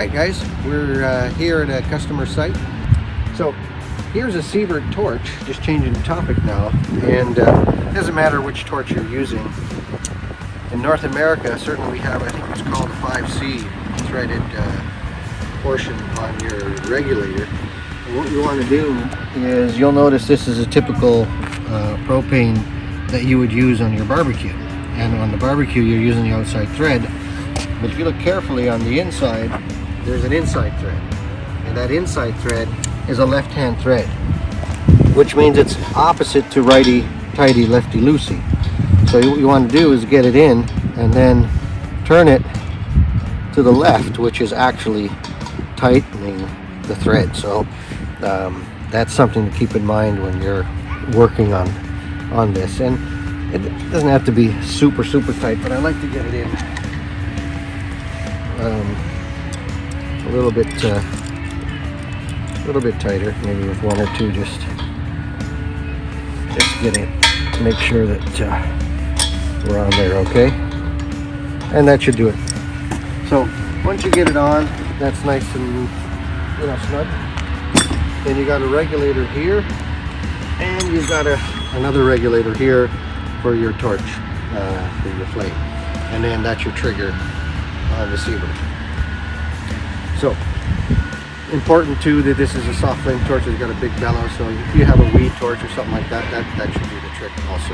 Alright guys, we're here at a customer site. So here's a Sievert Torch, just changing the topic now, and it doesn't matter which torch you're using. In North America, certainly we have, I think it's called a 5C threaded portion on your regulator. And what you want to do is, you'll notice this is a typical propane that you would use on your barbecue. And on the barbecue you're using the outside thread, but if you look carefully on the inside, there's an inside thread, and that inside thread is a left-hand thread, which means it's opposite to righty-tighty, lefty-loosey. So what you want to do is get it in and then turn it to the left, which is actually tightening the thread. So that's something to keep in mind when you're working on this. And it doesn't have to be super tight, but I like to get it in a little bit tighter, maybe with one or two, just get it, make sure that we're on there, okay? And that should do it. So once you get it on, that's nice and snug. Then you got a regulator here, and you've got another regulator here for your torch, for your flame, and then that's your trigger on the Sievert. So important too that this is a soft flame torch. It's got a big bellows, so if you have a weed torch or something like that, that should do the trick also.